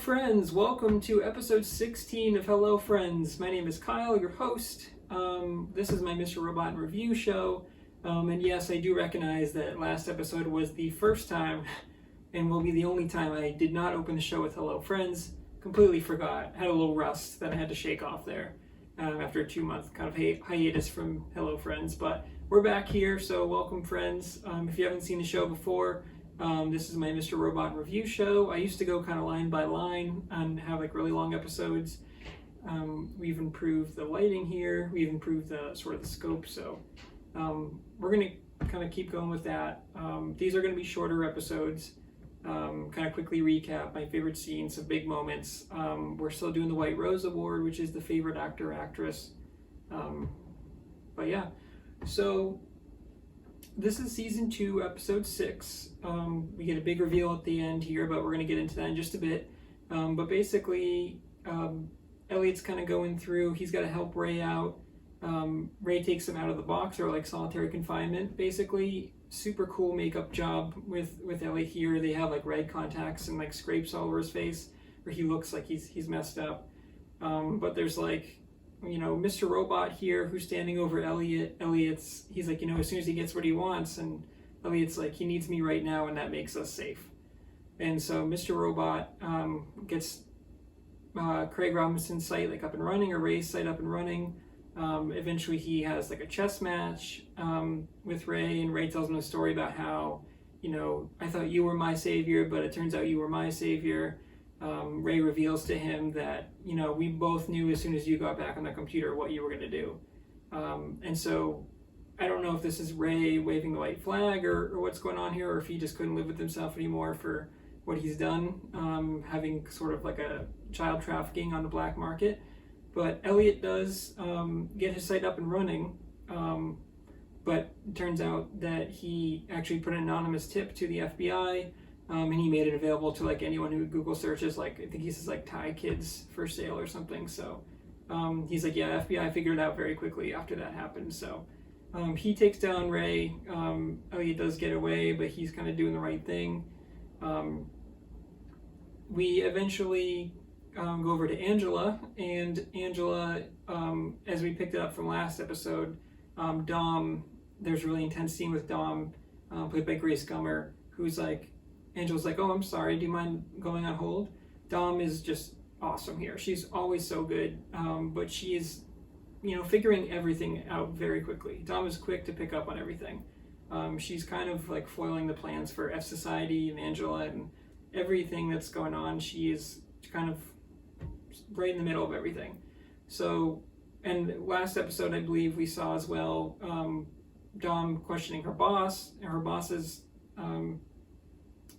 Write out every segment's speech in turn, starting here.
friends, welcome to episode 16 of Hello Friends. My name is Kyle, your host. This is my Mr. Robot review show. And yes, I do recognize that last episode was the first time and will be the only time I did not open the show with Hello Friends. Completely forgot. Had a little rust that I had to shake off there after a 2-month kind of hiatus from Hello Friends. But we're back here, so welcome friends. If you haven't seen the show before, this is my Mr. Robot review show. I used to go kind of line by line and have like really long episodes. We've improved the lighting here. We've improved the sort of the scope. So we're going to kind of keep going with that. These are going to be shorter episodes. Kind of quickly recap my favorite scenes, some big moments. We're still doing the White Rose Award, which is the favorite actor, actress. But yeah, so this is season 2, episode 6. We get a big reveal at the end here, but we're going to get into that in just a bit. But basically, Elliot's kind of going through, he's got to help Ray out. Ray takes him out of the box, or like solitary confinement, basically. Super cool makeup job with Elliot here. They have like red contacts and like scrapes all over his face, where he looks like he's messed up. But there's like, you know, Mr. Robot here who's standing over Elliot. He's like, you know, as soon as he gets what he wants, and Elliot's like, he needs me right now, and that makes us safe. And so Mr. Robot gets Craig Robinson's site like up and running, or Ray's site up and running. Eventually he has like a chess match with Ray, and Ray tells him a story about how, you know, I thought you were my savior, but it turns out you were my savior. Ray reveals to him that, you know, we both knew as soon as you got back on the computer what you were going to do. And so I don't know if this is Ray waving the white flag or what's going on here, or if he just couldn't live with himself anymore for what he's done, having sort of like a child trafficking on the black market. But Elliot does get his site up and running, but it turns out that he actually put an anonymous tip to the FBI, and he made it available to like anyone who Google searches, like I think he says like Thai kids for sale or something. So he's like, yeah, FBI figured it out very quickly after that happened. So he takes down Ray. Elliot does get away, but he's kind of doing the right thing. We eventually go over to Angela, and Angela, as we picked it up from last episode, Dom, there's a really intense scene with Dom, played by Grace Gummer, who's like, Angela's like, oh, I'm sorry, do you mind going on hold? Dom is just awesome here. She's always so good, but she is, you know, figuring everything out very quickly. Dom is quick to pick up on everything. She's kind of like foiling the plans for F Society and Angela, and everything that's going on, she is kind of right in the middle of everything. So, and last episode, I believe we saw as well, Dom questioning her boss, and her boss's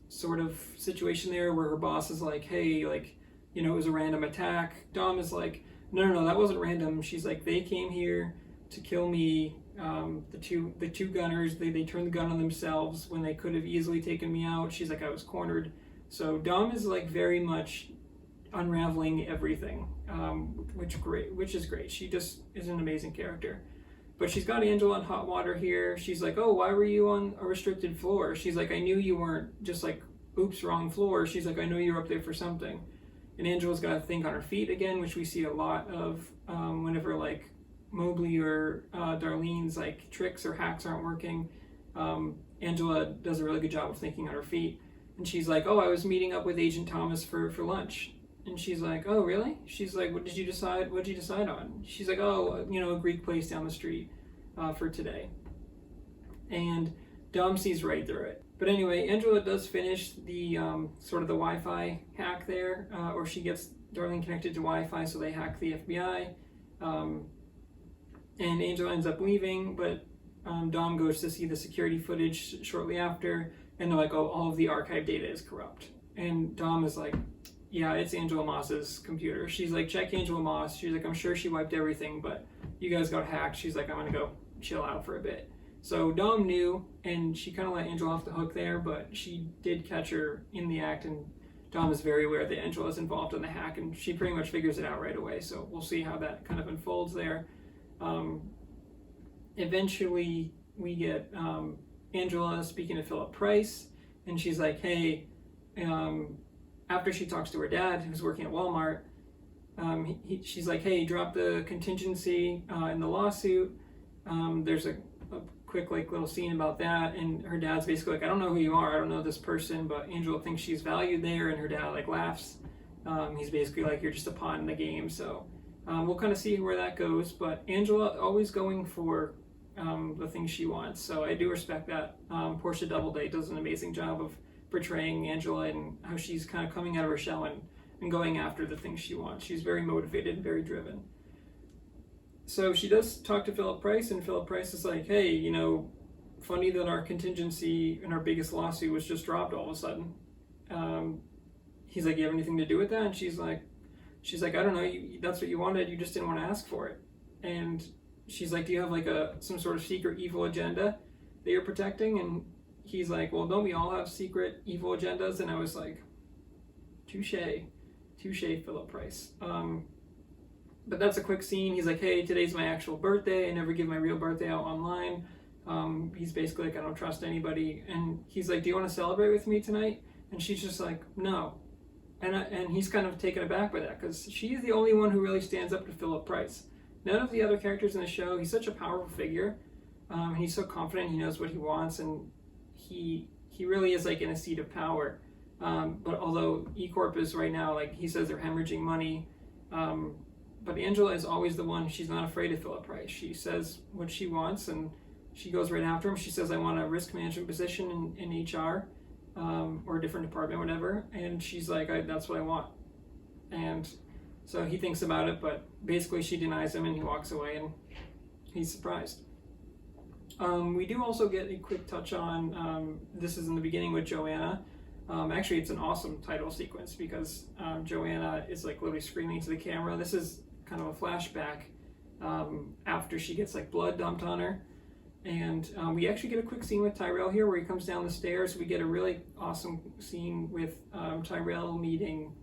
sort of situation there, where her boss is like, hey, like, you know, it was a random attack. Dom is like, no, that wasn't random. She's like, they came here to kill me. The two gunners, they turned the gun on themselves when they could have easily taken me out. She's like, I was cornered. So Dom is like very much unraveling everything, which is great. She just is an amazing character. But she's got Angela in hot water here. She's like, oh, why were you on a restricted floor? She's like, I knew you weren't just like, oops, wrong floor. She's like, I know you were up there for something. And Angela's got to think on her feet again, which we see a lot of whenever like Mobley or Darlene's like tricks or hacks aren't working. Angela does a really good job of thinking on her feet. And she's like, oh, I was meeting up with Agent Thomas for lunch. And she's like, oh, really? She's like, what did you decide on? She's like, oh, you know, a Greek place down the street for today. And Dom sees right through it. But anyway, Angela does finish the sort of the Wi-Fi hack there, or she gets Darlene connected to Wi-Fi, so they hack the FBI. And Angela ends up leaving, but Dom goes to see the security footage shortly after, and they're like, oh, all of the archive data is corrupt. And Dom is like, yeah, it's Angela Moss's computer. She's like, check Angela Moss. She's like, I'm sure she wiped everything, but you guys got hacked. She's like, I'm gonna go chill out for a bit. So Dom knew, and she kind of let Angela off the hook there, but she did catch her in the act, and Dom is very aware that Angela's involved in the hack, and she pretty much figures it out right away. So we'll see how that kind of unfolds there. Eventually, we get Angela speaking to Philip Price, and she's like, hey, after she talks to her dad, who's working at Walmart, she's like, hey, drop the contingency in the lawsuit. There's a quick like little scene about that, and her dad's basically like, I don't know who you are, I don't know this person, but Angela thinks she's valued there, and her dad like laughs. He's basically like, you're just a pawn in the game. So we'll kind of see where that goes, but Angela always going for the things she wants, so I do respect that. Portia Doubleday does an amazing job of portraying Angela and how she's kind of coming out of her shell and going after the things she wants. She's very motivated and very driven. So she does talk to Philip Price, and Philip Price is like, hey, you know, funny that our contingency in our biggest lawsuit was just dropped all of a sudden. He's like, you have anything to do with that? And she's like, I don't know, that's what you wanted, you just didn't want to ask for it. And she's like, do you have like some sort of secret evil agenda that you're protecting? And he's like, well, don't we all have secret evil agendas? And I was like, touche, Philip Price. But that's a quick scene. He's like, hey, today's my actual birthday. I never give my real birthday out online. He's basically like, I don't trust anybody. And he's like, do you want to celebrate with me tonight? And she's just like, no. And he's kind of taken aback by that, because she's the only one who really stands up to Philip Price. None of the other characters in the show, he's such a powerful figure. He's so confident, he knows what he wants, and he really is like in a seat of power. But although E-Corp is right now, like he says, they're hemorrhaging money, but Angela is always the one, she's not afraid of Philip Price. She says what she wants, and she goes right after him. She says, I want a risk management position in HR, or a different department, whatever. And she's like, that's what I want. And so he thinks about it, but basically she denies him, and he walks away, and he's surprised. We do also get a quick touch on, this is in the beginning with Joanna. Actually, it's an awesome title sequence, because Joanna is like literally screaming to the camera. This is kind of a flashback after she gets like blood dumped on her. And we actually get a quick scene with Tyrell here where he comes down the stairs. We get a really awesome scene with Tyrell meeting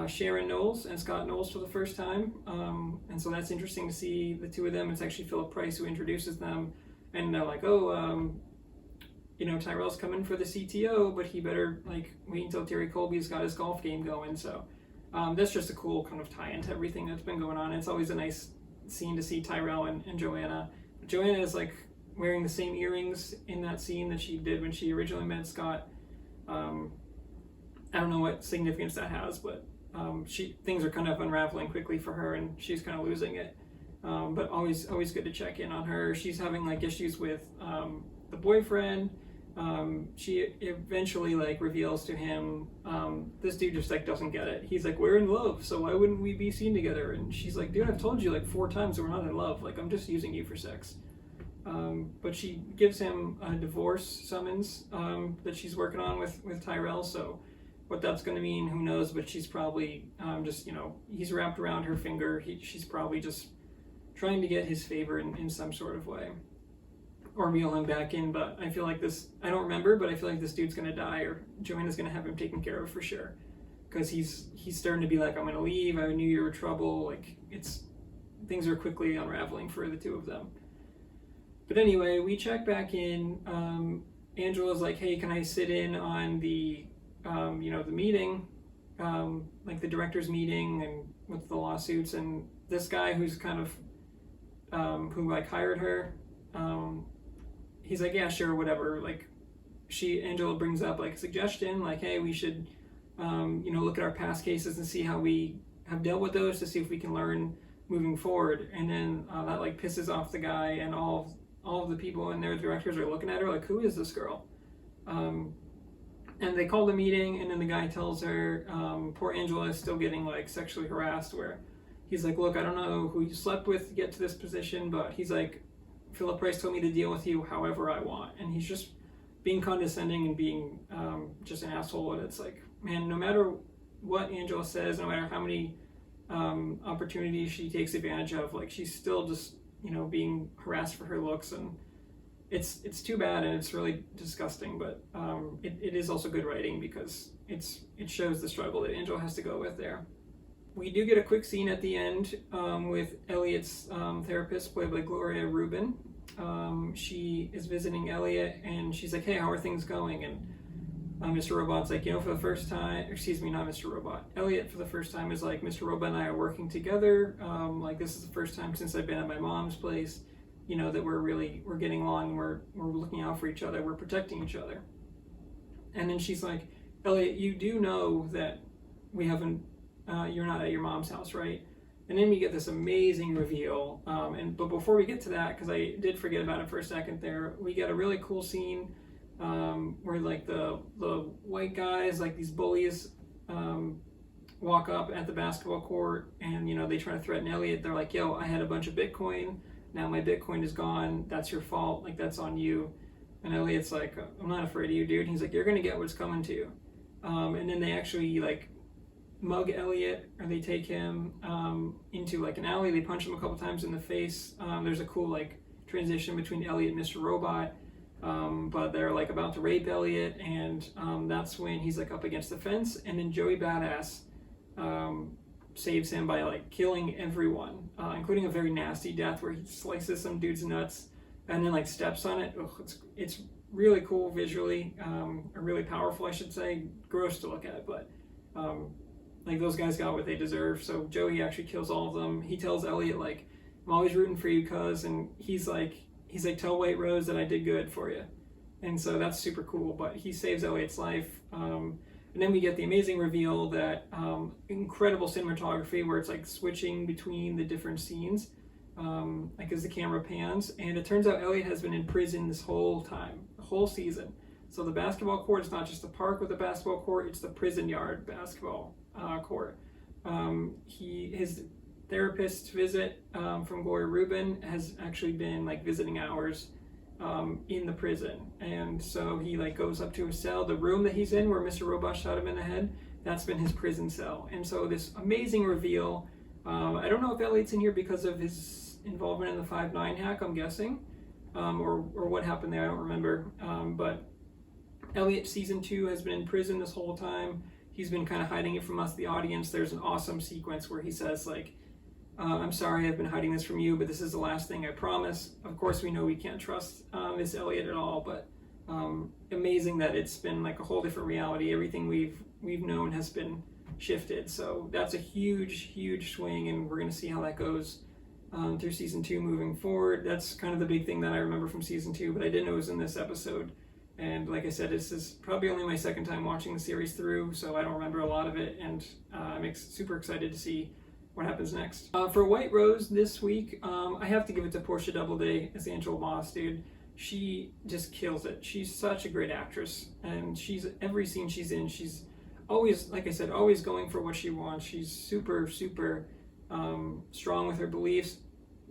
Sharon Knowles and Scott Knowles for the first time. And so that's interesting to see the two of them. It's actually Philip Price who introduces them. And they're like, oh, you know, Tyrell's coming for the CTO, but he better like wait until Terry Colby's got his golf game going. So that's just a cool kind of tie-in to everything that's been going on. It's always a nice scene to see Tyrell and Joanna. Joanna is like wearing the same earrings in that scene that she did when she originally met Scott. I don't know what significance that has, but things are kind of unraveling quickly for her, and she's kind of losing it. But always good to check in on her. She's having like issues with the boyfriend. She eventually like reveals to him, this dude just like doesn't get it. He's like, we're in love, so why wouldn't we be seen together? And she's like, dude, I've told you like 4 times that we're not in love. Like, I'm just using you for sex. But she gives him a divorce summons that she's working on with Tyrell. So what that's going to mean, who knows? But she's probably just, you know, he's wrapped around her finger. She's probably just trying to get his favor in some sort of way, or reel him back in. But I feel like this, I don't remember, but I feel like this dude's going to die, or Joanna's going to have him taken care of for sure. Because he's starting to be like, I'm going to leave. I knew you were trouble. Like, things are quickly unraveling for the two of them. But anyway, we check back in. Angela's like, hey, can I sit in on the, you know, the meeting, like the director's meeting and with the lawsuits? And this guy who's kind of, who like hired her, he's like, yeah, sure, whatever. Like, Angela brings up like a suggestion, like, hey, we should, you know, look at our past cases and see how we have dealt with those to see if we can learn moving forward. And then that like pisses off the guy, and all of the people and their directors are looking at her like, who is this girl? And they call the meeting, and then the guy tells her, poor Angela is still getting like sexually harassed, where he's like, look, I don't know who you slept with to get to this position, but he's like, Philip Price told me to deal with you however I want. And he's just being condescending and being just an asshole. And it's like, man, no matter what Angela says, no matter how many opportunities she takes advantage of, like, she's still just, you know, being harassed for her looks. And it's too bad, and it's really disgusting, but it is also good writing, because it shows the struggle that Angela has to go with there. We do get a quick scene at the end with Elliot's therapist, played by Gloria Rubin. She is visiting Elliot, and she's like, hey, how are things going? And Mr. Robot's like, for the first time, excuse me, not Mr. Robot, Elliot for the first time is like, Mr. Robot and I are working together. Like, this is the first time since I've been at my mom's place, that we're getting along, and we're looking out for each other, we're protecting each other. And then she's like, Elliot, you do know that we haven't, you're not at your mom's house, right? And then we get this amazing reveal. But before we get to that, because I did forget about it for a second there, we get a really cool scene where like the white guys, like these bullies, walk up at the basketball court, and they try to threaten Elliot. They're like, yo, I had a bunch of Bitcoin, now my Bitcoin is gone, that's your fault, like that's on you. And Elliot's like, I'm not afraid of you, dude. And he's like, you're gonna get what's coming to you. And then they actually like mug Elliot, or they take him into like an alley. They punch him a couple times in the face. There's a cool like transition between Elliot and Mr. Robot, but they're like about to rape Elliot, and that's when he's like up against the fence, and then Joey Badass saves him by like killing everyone, including a very nasty death where he slices some dude's nuts and then like steps on it. Ugh, it's really cool visually, or really powerful, I should say. Gross to look at, but like those guys got what they deserve. So Joey actually kills all of them. He tells Elliot like, I'm always rooting for you, cuz, and he's like tell White Rose that I did good for you. And so that's super cool, but he saves Elliot's life. And then we get the amazing reveal that incredible cinematography where it's like switching between the different scenes, like as the camera pans. And it turns out Elliot has been in prison this whole time, the whole season. So the basketball court is not just the park with the basketball court, it's the prison yard basketball court. His therapist visit from Gloria Rubin has actually been like visiting hours in the prison, and so he like goes up to his cell. The room that he's in where Mr. Robot shot him in the head, that's been his prison cell. And so this amazing reveal, I don't know if Elliot's in here because of his involvement in the 5'9" hack, I'm guessing, or what happened there, I don't remember, but Elliot season 2 has been in prison this whole time. He's been kind of hiding it from us, the audience. There's an awesome sequence where he says like, I'm sorry I've been hiding this from you, but this is the last thing, I promise. Of course we know we can't trust Miss Elliot at all, but amazing that it's been like a whole different reality. Everything we've known has been shifted. So that's a huge swing, and we're gonna see how that goes through season 2 moving forward. That's kind of the big thing that I remember from season 2, but I didn't know it was in this episode. And like I said, this is probably only my second time watching the series through, so I don't remember a lot of it, and I'm super excited to see what happens next. For White Rose this week, I have to give it to Portia Doubleday as Angela Moss, dude. She just kills it. She's such a great actress, and every scene she's in, she's always, like I said, always going for what she wants. She's super strong with her beliefs,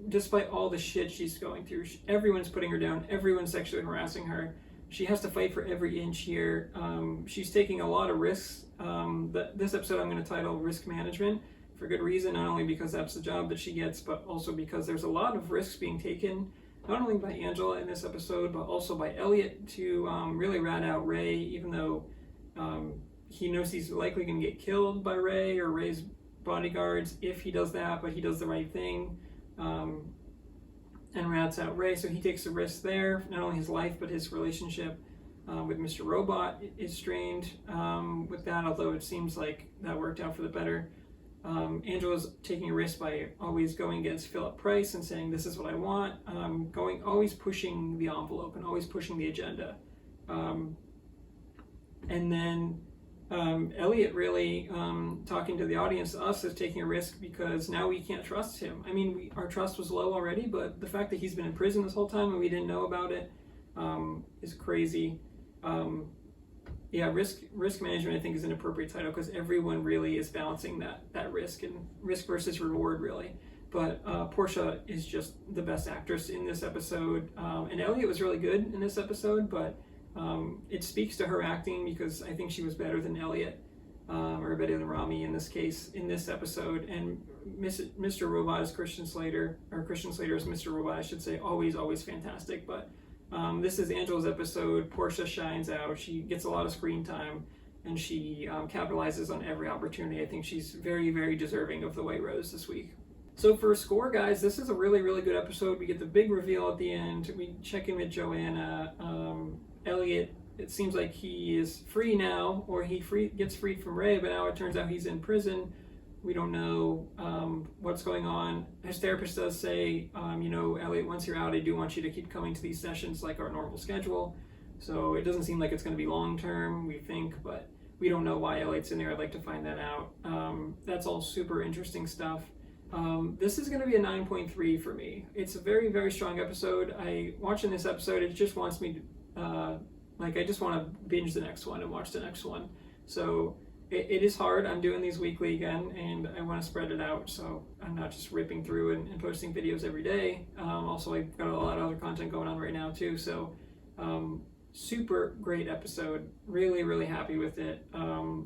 despite all the shit she's going through. Everyone's putting her down. Everyone's sexually harassing her. She has to fight for every inch here. She's taking a lot of risks. This episode I'm going to title Risk Management, for good reason, not only because that's the job that she gets, but also because there's a lot of risks being taken, not only by Angela in this episode, but also by Elliot to really rat out Ray, even though he knows he's likely going to get killed by Ray or Ray's bodyguards if he does that, but he does the right thing and rats out Ray. So he takes a risk there. Not only his life, but his relationship with Mr. Robot is strained with that, although it seems like that worked out for the better. Angela's taking a risk by always going against Philip Price and saying, this is what I want, always pushing the envelope and always pushing the agenda. And then Elliot really talking to the audience, us, is taking a risk because now we can't trust him. I mean, our trust was low already, but the fact that he's been in prison this whole time and we didn't know about it is crazy. Yeah, risk management I think is an appropriate title because everyone really is balancing that risk and risk versus reward really. But Portia is just the best actress in this episode, and Elliot was really good in this episode, but it speaks to her acting because I think she was better than Elliot, or better than Rami in this case, in this episode. And Mr. Robot is Christian Slater, or Christian Slater is Mr. Robot, I should say, always fantastic. But this is Angela's episode. Portia shines out. She gets a lot of screen time, and she capitalizes on every opportunity. I think she's very deserving of the White Rose this week. So for a score, guys, this is a really good episode. We get the big reveal at the end. We check in with Joanna. Elliot it seems like he is free now, or gets freed from Ray, but now it turns out he's in prison. We don't know what's going on. His therapist does say, Elliot, once you're out, I do want you to keep coming to these sessions like our normal schedule. So it doesn't seem like it's going to be long term, we think, but we don't know why Elliot's in there. I'd like to find that out. That's all super interesting stuff. This is going to be a 9.3 for me. It's a very, very strong episode. Watching this episode, it just wants me to, I just want to binge the next one and watch the next one. So it is hard. I'm doing these weekly again, and I want to spread it out, so I'm not just ripping through and posting videos every day. Also, I've got a lot of other content going on right now too, so super great episode. Really, really happy with it. The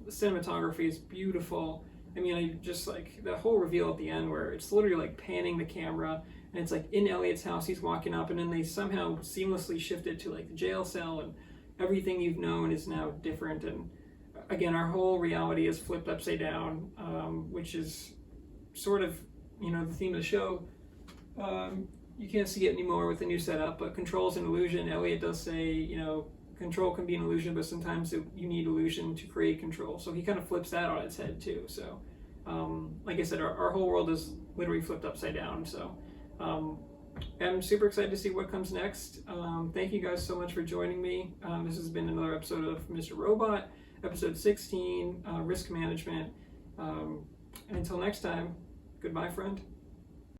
cinematography is beautiful. I mean, I just like the whole reveal at the end where it's literally like panning the camera, and it's like in Elliot's house, he's walking up, and then they somehow seamlessly shifted to like the jail cell, and everything you've known is now different. And again, our whole reality is flipped upside down, which is sort of, the theme of the show. You can't see it anymore with the new setup, but control's an illusion. Elliot does say, control can be an illusion, but sometimes you need illusion to create control. So he kind of flips that on its head too. So, like I said, our whole world is literally flipped upside down. So, I'm super excited to see what comes next. Thank you guys so much for joining me. This has been another episode of Mr. Robot. Episode 16, risk management. And until next time, goodbye, friend.